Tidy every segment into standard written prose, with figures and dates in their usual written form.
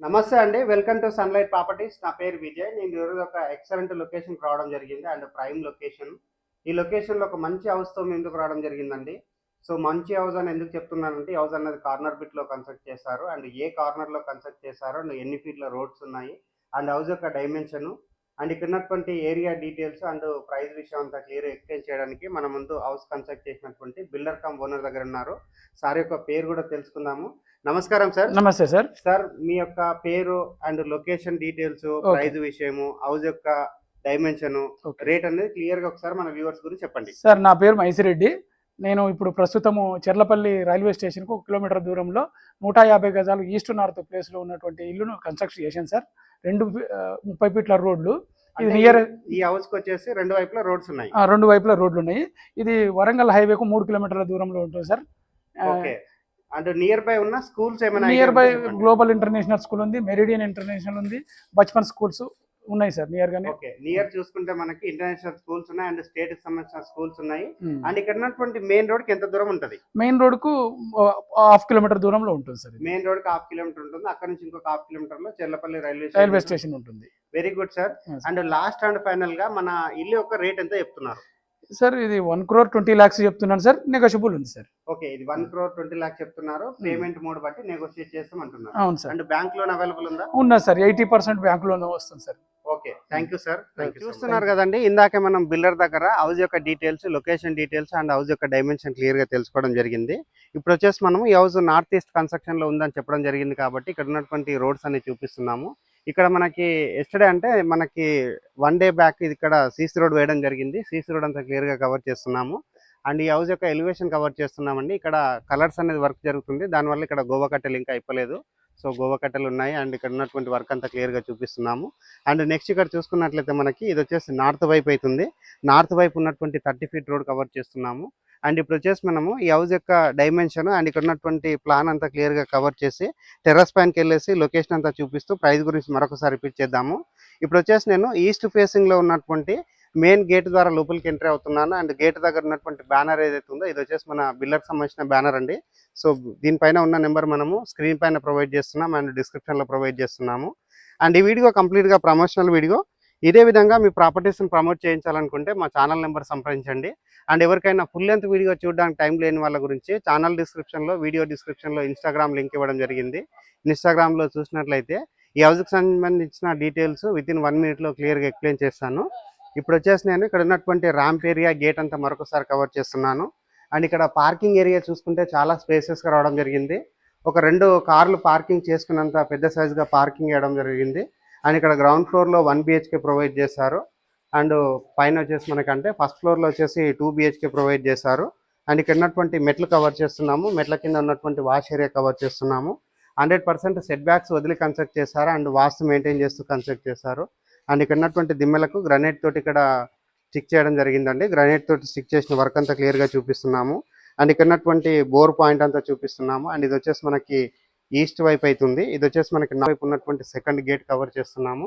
నమస్తే అండి. Welcome to sunlight properties. నా పేరు విజయ్. నేను ఈరోజు ఒక ఎక్సలెంట్ లొకేషన్‌కి రావడం జరిగింది. And prime location. ఈ లొకేషన్‌లో ఒక మంచి హౌస్‌తో మీ ముందుకు రావడం జరిగిందండి. సో, మంచి హౌస్ అని ఎందుకు చెప్తున్నానంటే, ఈ హౌస్ అన్నది కార్నర్ బిట్‌లో కన్స్ట్రక్ట్ చేశారు. అండ్ ఏ కార్నర్‌లో కన్స్ట్రక్ట్ చేశారో, అండ్ ఎన్ని ఫీట్‌ల రోడ్స్ ఉన్నాయి, అండ్ హౌస్ యొక్క డైమెన్షను, అండ్ ఇక్కడ ఉన్నటువంటి ఏరియా డీటెయిల్స్ అండ్ ప్రైస్ విషయం అంతా క్లియర్‌గా ఎక్స్‌ప్లెయిన్ చేయడానికి మన ముందు హౌస్ కన్స్ట్రక్ట్ చేసినటువంటి బిల్డర్ కమ్ ఓనర్ దగ్గర ఉన్నారు. సార్ యొక్క పేరు కూడా తెలుసుకుందాము. నమస్కారం సార్. నమస్తే సార్. సార్, మీ యొక్క పేరు అండ్ లొకేషన్ డీటెయిల్స్, ప్రైస్ విషయము, హౌస్ యొక్క డైమెన్షన్, రేట్ అనేది క్లియర్ గా ఒకసారి మన వ్యూవర్స్ గురించి చెప్పండి. సార్, నా పేరు మైసిరెడ్డి. నేను ఇప్పుడు ప్రస్తుతము చెర్లపల్లి రైల్వే స్టేషన్కు 1 కిలోమీటర్ దూరంలో 150 గజాలు ఈస్ట్ నార్త్ ప్లేస్లో ఉన్నటువంటి ఇల్లును కన్స్ట్రక్ట్ చేశాను సార్. 30 ఫీట్ల రోడ్లు. ఇది నియర్ ఈ హౌస్ కి వచ్చేసి రెండు వైపులా రోడ్స్ ఉన్నాయి. 2 వైపులా రోడ్లు ఉన్నాయి. ఇది వరంగల్ హైవేకు 3 కిలోమీటర్ల దూరంలో ఉంటుంది sir. Okay. And near by ఉన్న స్కూల్స్ ఏమైనా? Near by global international school ఉంది, మెరిడియన్ ఇంటర్నేషనల్ ఉంది, బచ్పన్ స్కూల్స్ ఉన్నాయి సార్ నియర్ గానే. ఓకే. నియర్ చూసుకుంటే మనకి ఇంటర్నేషనల్ స్కూల్స్ ఉన్నాయి అండ్ స్టేట్ కి సంబంధించిన స్కూల్స్ ఉన్నాయి. అండ్ ఇక్కడ ఉన్నటువంటి మెయిన్ రోడ్ కి ఎంత దూరం ఉంటుంది? మెయిన్ రోడ్ కు 1/2 కిలోమీటర్ దూరంలో ఉంటుంది సార్. మెయిన్ రోడ్ కి 1/2 కిలోమీటర్ ఉంటుంది. అక్కడ నుంచి ఇంకొక 1/2 కిలోమీటర్ లో చెర్లపల్లి రైల్వే స్టేషన్ ఉంటుంది. Very good sir. And last and final గా మన ఇల్లు యొక్క రేట్ ఎంత చెప్తున్నారు? సార్, ఇది 1,20,00,000 చెప్తున్నాను సార్. నెగోషియబుల్ ఉంది సార్. ఓకే. ఇది 1,20,00,000 చెప్తున్నారు. పేమెంట్ మోడ్ బట్టి నెగోషియేట్ చేస్తాం అంటున్నారు. అవును sir. And bank loan available ఉందా? ఉన్నా సార్. 80% బ్యాంక్ లోన్ వస్తుంది sir. Okay. Thank you sir. చూస్తున్నారు కదండి, ఇందాక మనం బిల్డర్ దగ్గర హౌస్ యొక్క details, location details and house యొక్క డైమెన్షన్ క్లియర్ గా తెలుసుకోవడం జరిగింది. ఇప్పుడు వచ్చేసి మనం ఈ హౌస్ నార్త్ ఈస్ట్ కన్స్ట్రక్షన్ లో ఉందని చెప్పడం జరిగింది కాబట్టి ఇక్కడ ఉన్నటువంటి రోడ్స్ అన్ని చూపిస్తున్నాము. ఇక్కడ మనకి ఎస్టర్డే అంటే మనకి 1 డే బ్యాక్ ఇది ఇక్కడ సీసీ రోడ్ వేయడం జరిగింది. సీసీ రోడ్ అంతా క్లియర్ గా కవర్ చేస్తున్నాము. అండ్ ఈ హౌస్ యొక్క ఎలివేషన్ కవర్ చేస్తున్నామండి. ఇక్కడ కలర్స్ అనేది వర్క్ జరుగుతుంది. దానివల్ల ఇక్కడ గోవా కట్టెలు ఇంకా అయిపోలేదు. సో గోవా కట్టెలు ఉన్నాయి అండ్ ఇక్కడ ఉన్నటువంటి వర్క్ అంతా క్లియర్ గా చూపిస్తున్నాము. అండ్ నెక్స్ట్ ఇక్కడ చూసుకున్నట్లయితే మనకి ఇది వచ్చేసి నార్త్ వైపు అవుతుంది. నార్త్ వైపు ఉన్నటువంటి 30 ఫీట్ రోడ్ కవర్ చేస్తున్నాము. అండ్ ఇప్పుడు వచ్చేసి మనము ఈ హౌస్ యొక్క డైమెన్షన్ అండ్ ఇక్కడ ఉన్నటువంటి ప్లాన్ అంతా క్లియర్ గా కవర్ చేసి టెర్రస్ పైనకి వెళ్ళేసి లొకేషన్ అంతా చూపిస్తూ ప్రైస్ గురించి మరొకసారి రిపీట్ చేద్దాము. ఇప్పుడు వచ్చేసి నేను ఈస్ట్ ఫేసింగ్ లో ఉన్నటువంటి మెయిన్ గేట్ ద్వారా లోపలికి ఎంట్రీ అవుతున్నాను. అండ్ గేట్ దగ్గర ఉన్నటువంటి బ్యానర్ ఏదైతే ఉందో ఇది వచ్చేసి మన బిల్డర్కి సంబంధించిన బ్యానర్ అండి. సో దీనిపైన ఉన్న నెంబర్ మనము స్క్రీన్ పైన ప్రొవైడ్ చేస్తున్నాం అండ్ డిస్క్రిప్షన్ లో ప్రొవైడ్ చేస్తున్నాము. అండ్ ఈ వీడియో కంప్లీట్ గా ప్రమోషనల్ వీడియో. ఇదే విధంగా మీ ప్రాపర్టీస్ని ప్రమోట్ చేయించాలనుకుంటే మా ఛానల్ నెంబర్ సంప్రదించండి. అండ్ ఎవరికైనా ఫుల్ లెంత్ వీడియో చూడడానికి టైం లేని వాళ్ళ గురించి ఛానల్ డిస్క్రిప్షన్లో, వీడియో డిస్క్రిప్షన్లో ఇన్స్టాగ్రామ్ లింక్ ఇవ్వడం జరిగింది. ఇన్స్టాగ్రామ్లో చూసినట్లయితే ఈ హౌస్కి సంబంధించిన డీటెయిల్స్ వితిన్ 1 మినిట్లో క్లియర్గా ఎక్స్ప్లెయిన్ చేస్తాను. ఇప్పుడు వచ్చేసి నేను ఇక్కడ ఉన్నటువంటి ర్యాంప్ ఏరియా, గేట్ అంతా మరొకసారి కవర్ చేస్తున్నాను. అండ్ ఇక్కడ పార్కింగ్ ఏరియా చూసుకుంటే చాలా స్పేసెస్గా రావడం జరిగింది. ఒక 2 కార్లు పార్కింగ్ చేసుకున్నంత పెద్ద సైజుగా పార్కింగ్ వేయడం జరిగింది. అండ్ ఇక్కడ గ్రౌండ్ ఫ్లోర్లో 1 BHK ప్రొవైడ్ చేశారు. అండ్ పైన వచ్చేసి మనకంటే ఫస్ట్ ఫ్లోర్లో వచ్చేసి 2 BHK ప్రొవైడ్ చేశారు. అండ్ ఇక్కడ ఉన్నటువంటి మెట్లు కవర్ చేస్తున్నాము. మెట్ల కింద ఉన్నటువంటి వాష్ ఏరియా కవర్ చేస్తున్నాము. 100% సెట్ బ్యాక్స్ వదిలి కన్స్ట్రక్ట్ చేశారు అండ్ వాస్తు మెయింటైన్ చేస్తూ కన్స్ట్రక్ట్ చేశారు. అండ్ ఇక్కడ ఉన్నటువంటి దిమ్మెలకు గ్రనైట్ తోటి ఇక్కడ స్టిక్ చేయడం జరిగిందండి. గ్రనైట్ తోటి స్టిక్ చేసిన వర్క్ అంతా క్లియర్గా చూపిస్తున్నాము. అండ్ ఇక్కడ ఉన్నటువంటి బోర్ పాయింట్ అంతా చూపిస్తున్నాము. అండ్ ఇది వచ్చేసి మనకి ఈస్ట్ వైపు అవుతుంది. ఇది వచ్చేసి మనకి నార్త్ వైపు ఉన్నటువంటి సెకండ్ గేట్ కవర్ చేస్తున్నాము.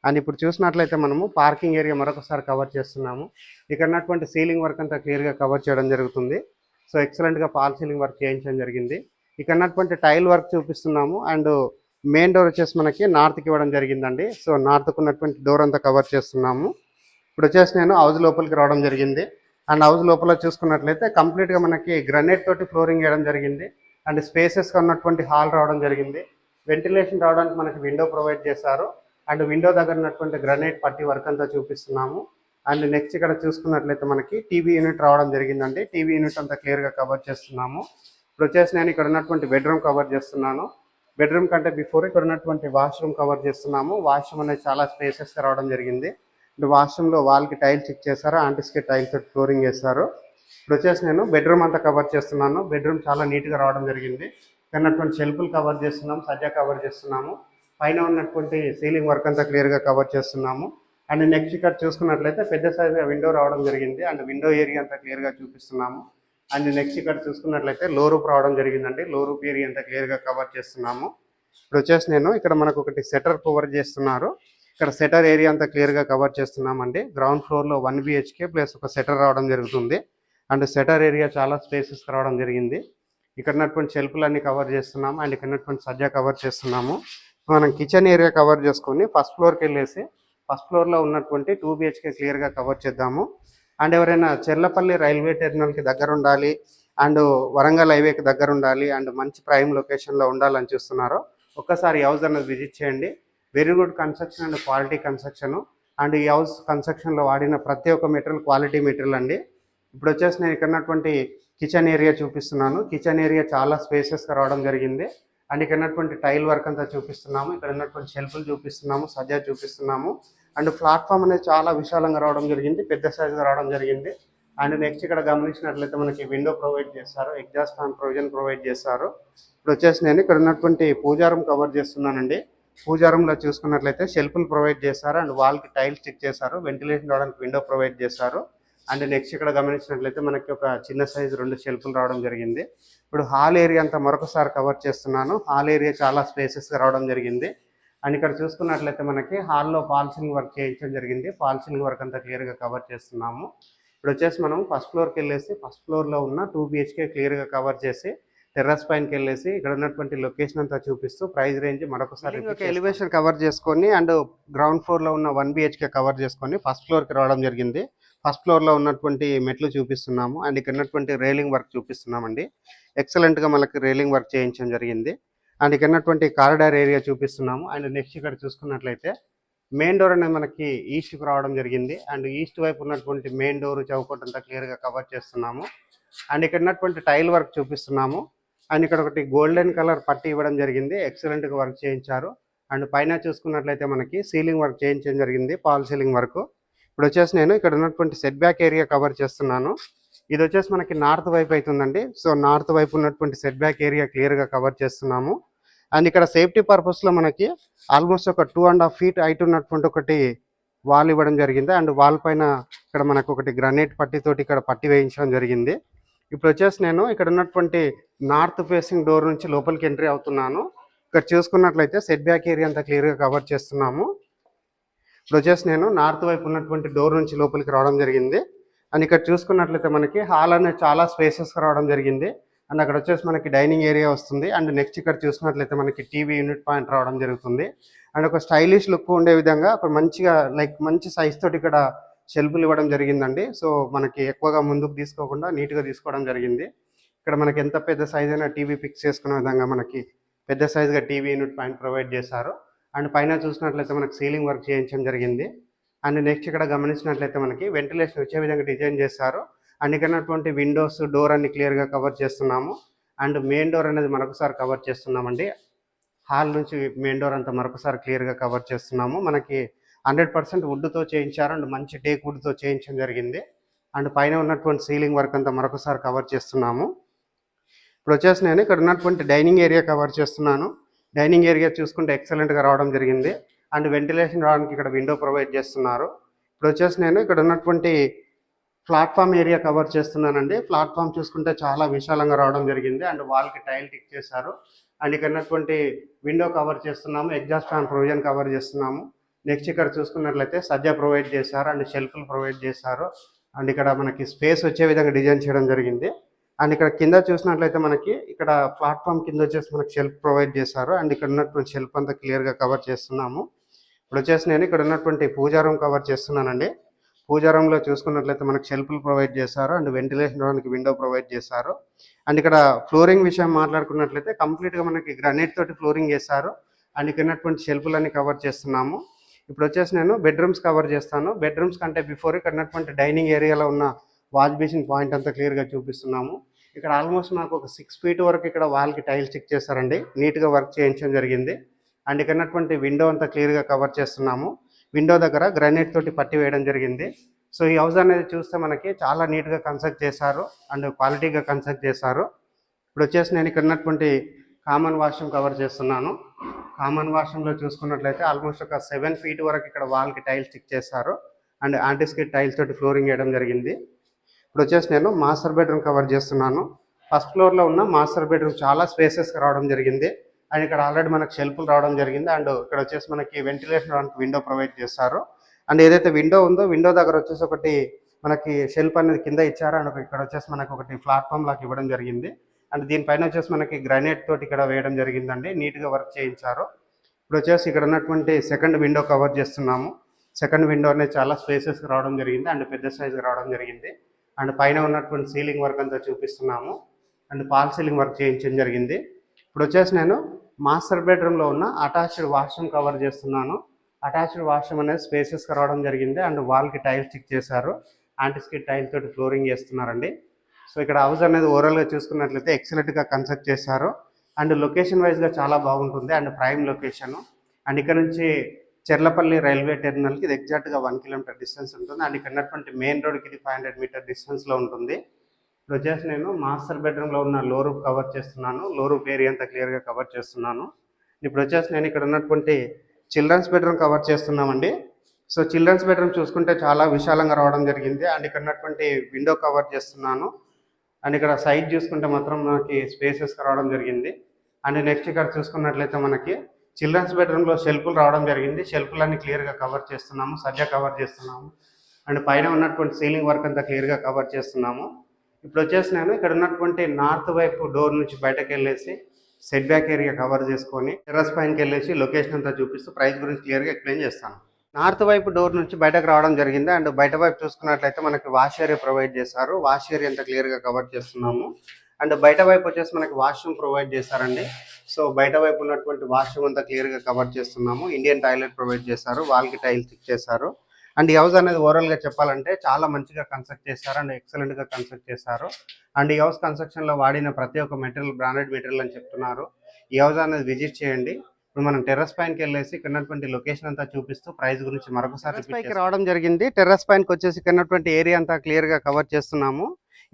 అండ్ ఇప్పుడు చూసినట్లయితే మనము పార్కింగ్ ఏరియా మరొకసారి కవర్ చేస్తున్నాము. ఇక్కడ ఉన్నటువంటి సీలింగ్ వర్క్ అంతా క్లియర్గా కవర్ చేయడం జరుగుతుంది. సో ఎక్సలెంట్గా ఫాల్ సీలింగ్ వర్క్ చేయించడం జరిగింది. ఇక్కడ ఉన్నటువంటి టైల్ వర్క్ చూపిస్తున్నాము. అండ్ మెయిన్ డోర్ వచ్చేసి మనకి నార్త్కి ఇవ్వడం జరిగిందండి. సో నార్త్కు ఉన్నటువంటి డోర్ అంతా కవర్ చేస్తున్నాము. ఇప్పుడు వచ్చేసి నేను హౌస్ లోపలికి రావడం జరిగింది. అండ్ హౌస్ లోపల చూసుకున్నట్లయితే కంప్లీట్గా మనకి గ్రనైట్ తోటి ఫ్లోరింగ్ వేయడం జరిగింది. అండ్ స్పేసెస్గా ఉన్నటువంటి హాల్ రావడం జరిగింది. వెంటిలేషన్ రావడానికి మనకి విండో ప్రొవైడ్ చేశారు. అండ్ విండో దగ్గర ఉన్నటువంటి గ్రనైట్ పట్టి వర్క్ అంతా చూపిస్తున్నాము. అండ్ నెక్స్ట్ ఇక్కడ చూసుకున్నట్లయితే మనకి టీవీ యూనిట్ రావడం జరిగిందండి. టీవీ యూనిట్ అంతా క్లియర్గా కవర్ చేస్తున్నాము. ఇప్పుడు వచ్చేసి నేను ఇక్కడ ఉన్నటువంటి బెడ్రూమ్ కవర్ చేస్తున్నాను. బెడ్రూమ్ కంటే బిఫోర్ ఇక్కడ ఉన్నటువంటి వాష్రూమ్ కవర్ చేస్తున్నాము. వాష్రూమ్ అనేది చాలా స్పేసెస్గా రావడం జరిగింది. అండ్ వాష్రూమ్లో వాల్కి టైల్స్ చెక్ చేశారు, ఆంటీస్కి టైల్స్ ఫ్లోరింగ్ వేస్తారు. ఇప్పుడు వచ్చేసి నేను బెడ్రూమ్ అంతా కవర్ చేస్తున్నాను. బెడ్రూమ్ చాలా నీట్గా రావడం జరిగింది. ఉన్నటువంటి షెల్ఫ్లు కవర్ చేస్తున్నాము, సజ్జా కవర్ చేస్తున్నాము. పైన ఉన్నటువంటి సీలింగ్ వర్క్ అంతా క్లియర్గా కవర్ చేస్తున్నాము. అండ్ నెక్స్ట్ ఇక్కడ చూసుకున్నట్లయితే పెద్ద సైజుగా విండో రావడం జరిగింది. అండ్ విండో ఏరియా అంతా క్లియర్గా చూపిస్తున్నాము. అండ్ నెక్స్ట్ ఇక్కడ చూసుకున్నట్లయితే లో రూప్ రావడం జరిగిందండి. లో రూప్ ఏరియా అంతా క్లియర్గా కవర్ చేస్తున్నాము. ఇప్పుడు వచ్చేసి నేను ఇక్కడ మనకు ఒకటి సెటర్ కవర్ చేస్తున్నారు. ఇక్కడ సెటర్ ఏరియా అంతా క్లియర్గా కవర్ చేస్తున్నామండి. గ్రౌండ్ ఫ్లోర్లో 1 BHK ప్లస్ ఒక సెటర్ రావడం జరుగుతుంది. అండ్ సెటర్ ఏరియా చాలా స్పేసెస్ రావడం జరిగింది. ఇక్కడ ఉన్నటువంటి షెల్ఫ్లన్నీ కవర్ చేస్తున్నాము. అండ్ ఇక్కడ ఉన్నటువంటి సజ్జా కవర్ చేస్తున్నాము. మనం కిచెన్ ఏరియా కవర్ చేసుకొని ఫస్ట్ ఫ్లోర్కి వెళ్ళేసి ఫస్ట్ ఫ్లోర్లో ఉన్నటువంటి 2 BHK క్లియర్గా కవర్ చేద్దాము. అండ్ ఎవరైనా చెర్లపల్లి రైల్వే టెర్మినల్కి దగ్గర ఉండాలి అండ్ వరంగల్ హైవేకి దగ్గర ఉండాలి అండ్ మంచి ప్రైమ్ లొకేషన్లో ఉండాలని చూస్తున్నారో ఒక్కసారి ఈ హౌస్ అన్నది విజిట్ చేయండి. Very good construction and quality construction. And ఈ హౌస్ కన్స్ట్రక్షన్లో వాడిన ప్రతి ఒక్క మెటీరియల్ క్వాలిటీ మెటీరియల్ అండి. ఇప్పుడు వచ్చేసి నేను ఇక్కడ ఉన్నటువంటి కిచెన్ ఏరియా చూపిస్తున్నాను. కిచెన్ ఏరియా చాలా స్పేసెస్గా రావడం జరిగింది. అండ్ ఇక్కడ ఉన్నటువంటి టైల్ వర్క్ అంతా చూపిస్తున్నాము. ఇక్కడ ఉన్నటువంటి షెల్ఫ్లు చూపిస్తున్నాము, సజ్జా చూపిస్తున్నాము. అండ్ ప్లాట్ఫామ్ అనేది చాలా విశాలంగా రావడం జరిగింది, పెద్ద సైజుగా రావడం జరిగింది. అండ్ నెక్స్ట్ ఇక్కడ గమనించినట్లయితే మనకి విండో ప్రొవైడ్ చేస్తారు, ఎగ్జాస్ట్ ఫ్యాన్ ప్రొవిజన్ ప్రొవైడ్ చేస్తారు. ఇప్పుడు వచ్చేసి నేను ఇక్కడ ఉన్నటువంటి పూజారం కవర్ చేస్తున్నానండి. పూజారంలో చూసుకున్నట్లయితే షెల్ఫ్లు ప్రొవైడ్ చేస్తారు అండ్ వాల్కి టైల్ స్టిక్ చేశారు, వెంటిలేషన్ రావడానికి విండో ప్రొవైడ్ చేస్తారు. అండ్ నెక్స్ట్ ఇక్కడ గమనించినట్లయితే మనకి ఒక చిన్న సైజు 2 షెల్ఫ్లు రావడం జరిగింది. ఇప్పుడు హాల్ ఏరియా అంతా మరొకసారి కవర్ చేస్తున్నాను. హాల్ ఏరియా చాలా స్పేసెస్గా రావడం జరిగింది. అండ్ ఇక్కడ చూసుకున్నట్లయితే మనకి హాల్లో ఫాల్ సీలింగ్ వర్క్ చేయించడం జరిగింది. ఫాల్ సీలింగ్ వర్క్ అంతా క్లియర్గా కవర్ చేస్తున్నాము. ఇప్పుడు వచ్చేసి మనం ఫస్ట్ ఫ్లోర్కి వెళ్ళేసి ఫస్ట్ ఫ్లోర్లో ఉన్న 2 BHK క్లియర్గా కవర్ చేసి టెర్రస్ పైనకి వెళ్ళేసి ఇక్కడ ఉన్నటువంటి లొకేషన్ అంతా చూపిస్తూ ప్రైస్ రేంజ్ మరొకసారి ఎలివేషన్ కవర్ చేసుకొని అండ్ గ్రౌండ్ ఫ్లోర్లో ఉన్న 1 BHK కవర్ చేసుకొని ఫస్ట్ ఫ్లోర్కి రావడం జరిగింది. ఫస్ట్ ఫ్లోర్లో ఉన్నటువంటి మెట్లు చూపిస్తున్నాము అండ్ ఇక్కడ ఉన్నటువంటి రైలింగ్ వర్క్ చూపిస్తున్నామండి. ఎక్సలెంట్గా మనకి రైలింగ్ వర్క్ చేయించడం జరిగింది. అండ్ ఇక్కడ ఉన్నటువంటి కారిడార్ ఏరియా చూపిస్తున్నాము. అండ్ నెక్స్ట్ ఇక్కడ చూసుకున్నట్లయితే మెయిన్ డోర్ అనేది మనకి ఈస్ట్కి రావడం జరిగింది. అండ్ ఈస్ట్ వైపు ఉన్నటువంటి మెయిన్ డోర్ చౌకట్ అంతా క్లియర్గా కవర్ చేస్తున్నాము. అండ్ ఇక్కడ ఉన్నటువంటి టైల్ వర్క్ చూపిస్తున్నాము. అండ్ ఇక్కడ ఒకటి గోల్డెన్ కలర్ పట్టి ఇవ్వడం జరిగింది, ఎక్సలెంట్గా వర్క్ చేయించారు. అండ్ పైన చూసుకున్నట్లయితే మనకి సీలింగ్ వర్క్ చేయించడం జరిగింది, పాల్ సీలింగ్ వర్క్. ఇప్పుడు వచ్చేసి నేను ఇక్కడ ఉన్నటువంటి సెట్ బ్యాక్ ఏరియా కవర్ చేస్తున్నాను. ఇది వచ్చేసి మనకి నార్త్ వైపు అవుతుందండి. సో నార్త్ వైపు ఉన్నటువంటి సెట్ బ్యాక్ ఏరియా క్లియర్గా కవర్ చేస్తున్నాము. అండ్ ఇక్కడ సేఫ్టీ పర్పస్లో మనకి ఆల్మోస్ట్ ఒక 2.5 feet హైట్ ఉన్నటువంటి ఒకటి వాల్ ఇవ్వడం జరిగింది. అండ్ వాల్ పైన ఇక్కడ మనకు ఒకటి గ్రానైట్ పట్టితోటి ఇక్కడ పట్టి వేయించడం జరిగింది. ఇప్పుడు వచ్చేసి నేను ఇక్కడ ఉన్నటువంటి నార్త్ ఫేసింగ్ డోర్ నుంచి లోపలికి ఎంట్రీ అవుతున్నాను. ఇక్కడ చూసుకున్నట్లయితే సెట్ బ్యాక్ ఏరియా అంతా క్లియర్గా కవర్ చేస్తున్నాము. ఇప్పుడు వచ్చేసి నేను నార్త్ వైపు ఉన్నటువంటి డోర్ నుంచి లోపలికి రావడం జరిగింది. అండ్ ఇక్కడ చూసుకున్నట్లయితే మనకి హాల్ అనేది చాలా స్పేసెస్గా రావడం జరిగింది. అండ్ అక్కడ వచ్చేసి మనకి డైనింగ్ ఏరియా వస్తుంది. అండ్ నెక్స్ట్ ఇక్కడ చూసినట్లయితే మనకి టీవీ యూనిట్ పాయింట్ రావడం జరుగుతుంది. అండ్ ఒక స్టైలిష్ లుక్ ఉండే విధంగా ఒక మంచిగా మంచి సైజ్ తోటి ఇక్కడ షెల్ఫ్లు ఇవ్వడం జరిగిందండి. సో మనకి ఎక్కువగా ముందుకు తీసుకోకుండా నీట్గా తీసుకోవడం జరిగింది. ఇక్కడ మనకి ఎంత పెద్ద సైజ్ అయినా టీవీ ఫిక్స్ చేసుకునే విధంగా మనకి పెద్ద సైజుగా టీవీ యూనిట్ పాయింట్ ప్రొవైడ్ చేశారు. అండ్ పైన చూసినట్లయితే మనకి సీలింగ్ వర్క్ చేయించడం జరిగింది. అండ్ నెక్స్ట్ ఇక్కడ గమనించినట్లయితే మనకి వెంటిలేషన్ వచ్చే విధంగా డిజైన్ చేశారు. అండ్ ఇక్కడ ఉన్నటువంటి విండోస్ డోర్ అన్ని క్లియర్గా కవర్ చేస్తున్నాము. అండ్ మెయిన్ డోర్ అనేది మరొకసారి కవర్ చేస్తున్నామండి. హాల్ నుంచి మెయిన్ డోర్ అంతా మరొకసారి క్లియర్గా కవర్ చేస్తున్నాము. మనకి 100% వుడ్తో చేయించారు అండ్ మంచి టేక్ వుడ్తో చేయించడం జరిగింది. అండ్ పైన ఉన్నటువంటి సీలింగ్ వర్క్ అంతా మరొకసారి కవర్ చేస్తున్నాము. ఇప్పుడు వచ్చేసి నేను ఇక్కడ ఉన్నటువంటి డైనింగ్ ఏరియా కవర్ చేస్తున్నాను. డైనింగ్ ఏరియా చూసుకుంటే ఎక్సలెంట్గా రావడం జరిగింది. అండ్ వెంటిలేషన్ రావడానికి ఇక్కడ విండో ప్రొవైడ్ చేస్తున్నారు. ఇప్పుడు వచ్చేసి నేను ఇక్కడ ఉన్నటువంటి ప్లాట్ఫామ్ ఏరియా కవర్ చేస్తున్నానండి. ప్లాట్ఫామ్ చూసుకుంటే చాలా విశాలంగా రావడం జరిగింది. అండ్ వాల్కి టైల్ టిక్ చేశారు. అండ్ ఇక్కడ ఉన్నటువంటి విండో కవర్ చేస్తున్నాము, ఎగ్జాస్ట్ ఫ్యాన్ ప్రొవిజన్ కవర్ చేస్తున్నాము. నెక్స్ట్ ఇక్కడ చూసుకున్నట్లయితే సజ్జా ప్రొవైడ్ చేశారు అండ్ షెల్ఫ్లు ప్రొవైడ్ చేశారు. అండ్ ఇక్కడ మనకి స్పేస్ వచ్చే విధంగా డిజైన్ చేయడం జరిగింది. అండ్ ఇక్కడ కింద చూసినట్లయితే మనకి ఇక్కడ ప్లాట్ఫామ్ కింద వచ్చేసి మనకి షెల్ఫ్ ప్రొవైడ్ చేశారు. అండ్ ఇక్కడ ఉన్నటువంటి షెల్ఫ్ అంతా క్లియర్గా కవర్ చేస్తున్నాము. ఇప్పుడు వచ్చేసి నేను ఇక్కడ ఉన్నటువంటి పూజారం కవర్ చేస్తున్నానండి. పూజారంలో చూసుకున్నట్లయితే మనకి షెల్ఫ్లు ప్రొవైడ్ చేశారు అండ్ వెంటిలేషన్ రావడానికి విండో ప్రొవైడ్ చేశారు. అండ్ ఇక్కడ ఫ్లోరింగ్ విషయం మాట్లాడుకున్నట్లయితే కంప్లీట్గా మనకి గ్రానైట్ తోటి ఫ్లోరింగ్ చేశారు. అండ్ ఇక్కడ ఉన్నటువంటి షెల్ఫ్లన్నీ కవర్ చేస్తున్నాము. ఇప్పుడు వచ్చేసి నేను బెడ్రూమ్స్ కవర్ చేస్తాను. బెడ్రూమ్స్ కంటే బిఫోర్ ఇక్కడ ఉన్నటువంటి డైనింగ్ ఏరియాలో ఉన్న వాష్ బేసిన్ పాయింట్ అంతా క్లియర్గా చూపిస్తున్నాము. ఇక్కడ ఆల్మోస్ట్ నాకు ఒక 6 feet వరకు ఇక్కడ వాల్కి టైల్ స్టిక్ చేశారండి, నీట్గా వర్క్ చేయించడం జరిగింది. అండ్ ఇక్కడ ఉన్నటువంటి విండో అంతా క్లియర్గా కవర్ చేస్తున్నాము. విండో దగ్గర గ్రానైట్ తోటి పట్టి వేయడం జరిగింది. సో ఈ హౌస్ అనేది చూస్తే మనకి చాలా నీట్గా కన్స్ట్రక్ట్ చేశారు అండ్ క్వాలిటీగా కన్స్ట్రక్ట్ చేశారు. ఇప్పుడు వచ్చేసి నేను ఇక్కడ ఉన్నటువంటి కామన్ వాష్రూమ్ కవర్ చేస్తున్నాను. కామన్ వాష్రూమ్లో చూసుకున్నట్లయితే ఆల్మోస్ట్ ఒక 7 feet వరకు ఇక్కడ వాల్కి టైల్ స్టిక్ చేశారు అండ్ యాంటీస్కిడ్ టైల్స్ తోటి ఫ్లోరింగ్ వేయడం జరిగింది. ఇప్పుడు వచ్చేసి నేను మాస్టర్ బెడ్రూమ్ కవర్ చేస్తున్నాను. ఫస్ట్ ఫ్లోర్లో ఉన్న మాస్టర్ బెడ్రూమ్ చాలా స్పేసెస్గా రావడం జరిగింది. అండ్ ఇక్కడ ఆల్రెడీ మనకి షెల్ఫ్లు రావడం జరిగింది. అండ్ ఇక్కడ వచ్చేసి మనకి వెంటిలేషన్ రావడానికి విండో ప్రొవైడ్ చేస్తారు. అండ్ ఏదైతే విండో ఉందో విండో దగ్గర వచ్చేసి ఒకటి మనకి షెల్ఫ్ అనేది కింద ఇచ్చారు. అండ్ ఇక్కడ వచ్చేసి మనకి ఒకటి ప్లాట్ఫామ్ లాగా ఇవ్వడం జరిగింది. అండ్ దీనిపైన వచ్చేసి మనకి గ్రానైట్ తోటి ఇక్కడ వేయడం జరిగిందండి, నీట్గా వర్క్ చేయించారు. ఇప్పుడు వచ్చేసి ఇక్కడ ఉన్నటువంటి సెకండ్ విండో కవర్ చేస్తున్నాము. సెకండ్ విండో అనేది చాలా స్పేసెస్గా రావడం జరిగింది అండ్ పెద్ద సైజుగా రావడం జరిగింది. అండ్ పైన ఉన్నటువంటి సీలింగ్ వర్క్ అంతా చూపిస్తున్నాము అండ్ ఫాల్ సీలింగ్ వర్క్ చేయించడం జరిగింది. ఇప్పుడు వచ్చేసి నేను మాస్టర్ బెడ్రూమ్లో ఉన్న అటాచ్డ్ వాష్రూమ్ కవర్ చేస్తున్నాను. అటాచ్డ్ వాష్రూమ్ అనేది స్పేసెస్గా రావడం జరిగింది అండ్ వాల్కి టైల్స్ స్టిక్ చేశారు. యాంటిస్కిడ్ టైల్ తోటి ఫ్లోరింగ్ చేస్తున్నారండి. సో ఇక్కడ హౌస్ అనేది ఓవరాల్గా చూసుకున్నట్లయితే ఎక్సలెంట్గా కన్స్ట్రక్ట్ చేశారు అండ్ లొకేషన్ వైజ్గా చాలా బాగుంటుంది అండ్ ప్రైమ్ లొకేషను. అండ్ ఇక్కడ నుంచి చెర్లపల్లి రైల్వే టెర్మినల్కి ఇది ఎగ్జాక్ట్గా 1 కిలోమీటర్ డిస్టెన్స్ ఉంటుంది అండ్ ఇక్కడ ఉన్నటువంటి మెయిన్ రోడ్కి ఇది 500 మీటర్ డిస్టెన్స్లో ఉంటుంది. ఇప్పుడు వచ్చేసి నేను మాస్టర్ బెడ్రూమ్లో ఉన్న లో రూఫ్ కవర్ చేస్తున్నాను. లో రూఫ్ ఏరియా అంతా క్లియర్గా కవర్ చేస్తున్నాను. ఇప్పుడు వచ్చేసి నేను ఇక్కడ ఉన్నటువంటి చిల్డ్రన్స్ బెడ్రూమ్ కవర్ చేస్తున్నామండి. సో చిల్డ్రన్స్ బెడ్రూమ్ చూసుకుంటే చాలా విశాలంగా రావడం జరిగింది అండ్ ఇక్కడ ఉన్నటువంటి విండో కవర్ చేస్తున్నాను. అండ్ ఇక్కడ సైడ్ చూసుకుంటే మాత్రం మనకి స్పేసెస్గా రావడం జరిగింది. అండ్ నెక్స్ట్ ఇక్కడ చూసుకున్నట్లయితే మనకి చిల్డ్రన్స్ బెడ్రూమ్లో షెల్ఫ్లు రావడం జరిగింది. షెల్ఫ్లన్నీ క్లియర్గా కవర్ చేస్తున్నాము, సజ్జా కవర్ చేస్తున్నాము అండ్ పైన ఉన్నటువంటి సీలింగ్ వర్క్ అంతా క్లియర్గా కవర్ చేస్తున్నాము. ఇప్పుడు వచ్చేసి నేను ఇక్కడ ఉన్నటువంటి నార్త్ వైపు డోర్ నుంచి బయటకు వెళ్ళేసి సెట్ బ్యాక్ ఏరియా కవర్ చేసుకొని టెర్రస్ పైనకి వెళ్ళేసి లొకేషన్ అంతా చూపిస్తూ ప్రైస్ గురించి క్లియర్గా ఎక్స్ప్లెయిన్ చేస్తాను. నార్త్ వైపు డోర్ నుంచి బయటకు రావడం జరిగింది అండ్ బయట వైపు చూసుకున్నట్లయితే మనకి వాష్ ఏరియా ప్రొవైడ్ చేశారు. వాష్ ఏరియా అంతా క్లియర్గా కవర్ చేస్తున్నాము అండ్ బయట వైపు వచ్చేసి మనకి వాష్రూమ్ ప్రొవైడ్ చేశారండి. సో బయట వైపు ఉన్నటువంటి వాష్రూమ్ అంతా క్లియర్గా కవర్ చేస్తున్నాము. ఇండియన్ టాయిలెట్ ప్రొవైడ్ చేశారు, వాల్కి టైల్ స్టిక్ చేశారు అండ్ ఈ హౌస్ అనేది ఓవరాల్గా చెప్పాలంటే చాలా మంచిగా కన్స్ట్రక్ట్ చేశారు అండ్ ఎక్సలెంట్గా కన్స్ట్రక్ట్ చేశారు. అండ్ ఈ హౌస్ కన్స్ట్రక్షన్లో వాడిన ప్రతి ఒక్క మెటీరియల్ బ్రాండెడ్ మెటీరియల్ అని చెప్తున్నారు. ఈ హౌస్ అనేది విజిట్ చేయండి. ఇప్పుడు మనం టెర్రస్ పైనకి వెళ్ళేసి ఇక్కడ ఉన్నటువంటి లొకేషన్ అంతా చూపిస్తూ ప్రైస్ గురించి మరొకసారి పైకి రావడం జరిగింది. టెర్రస్ పైనకి వచ్చేసి ఇక్కడ ఉన్నటువంటి ఏరియా అంతా క్లియర్గా కవర్ చేస్తున్నాము.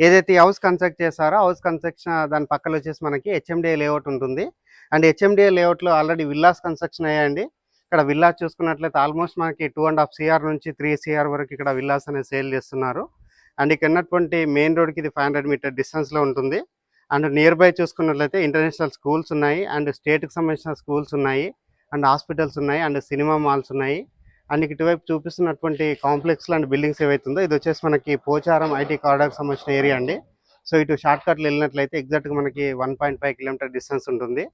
ఏదైతే ఈ హౌస్ కన్స్ట్రక్ట్ చేశారో హౌస్ కన్స్ట్రక్షన్ దాని పక్కన వచ్చేసి మనకి హెచ్ఎండిఏ లేఅవుట్ ఉంటుంది అండ్ హెచ్ఎండిఏ లేఅవుట్లో ఆల్రెడీ విల్లాస్ కన్స్ట్రక్షన్ అయ్యాయండి. ఇక్కడ విల్లాస్ చూసుకున్నట్లయితే ఆల్మోస్ట్ మనకి 2.5 CR నుంచి 3 CR వరకు ఇక్కడ విల్లాస్ అనేది సేల్ చేస్తున్నారు. అండ్ ఇక్కడ ఉన్నటువంటి మెయిన్ రోడ్కి ఇది 500 మీటర్ డిస్టెన్స్లో ఉంటుంది. అండ్ నియర్ బై చూసుకున్నట్లయితే ఇంటర్నేషనల్ స్కూల్స్ ఉన్నాయి అండ్ స్టేట్కి సంబంధించిన స్కూల్స్ ఉన్నాయి అండ్ హాస్పిటల్స్ ఉన్నాయి అండ్ సినిమా మాల్స్ ఉన్నాయి. అండ్ ఇటువైపు చూపిస్తున్నటువంటి కాంప్లెక్స్లు అండ్ బిల్డింగ్స్ ఏవైతుందో ఇది వచ్చేసి మనకి పోచారం ఐటీ కారిడార్కి సంబంధించిన ఏరియా అండి. సో ఇటు షార్ట్ కట్లు వెళ్ళినట్లయితే ఎగ్జాక్ట్గా మనకి 1.5 కిలోమీటర్ డిస్టెన్స్ ఉంటుంది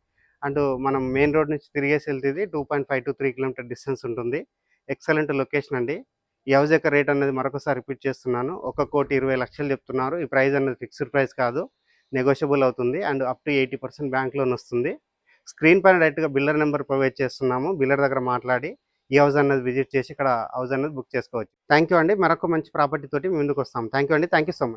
అండ్ మనం మెయిన్ రోడ్ నుంచి తిరిగేసి వెళ్తుంది 2.5 to 3 కిలోమీటర్ డిస్టెన్స్ ఉంటుంది. ఎక్సలెంట్ లొకేషన్ అండి. ఈ హౌస్ యొక్క రేట్ అనేది మరొకసారి రిపీట్ చేస్తున్నాను. 1,20,00,000 చెప్తున్నారు. ఈ ప్రైస్ అనేది ఫిక్స్డ్ ప్రైస్ కాదు, నెగోషియబుల్ అవుతుంది and up to 80% bank loan వస్తుంది. స్క్రీన్ పైన డైరెక్ట్గా బిల్లర్ నెంబర్ ప్రొవైడ్ చేస్తున్నాము. బిల్లర్ దగ్గర మాట్లాడి ఈ హౌస్ అనేది విజిట్ చేసి ఇక్కడ హౌస్ అనేది బుక్ చేసుకోవచ్చు. థ్యాంక్ యూ అండి. మరొక మంచి ప్రాపర్టీ తోటి ముందుకు వస్తాం. థ్యాంక్ యూ అండి. Thank you so much.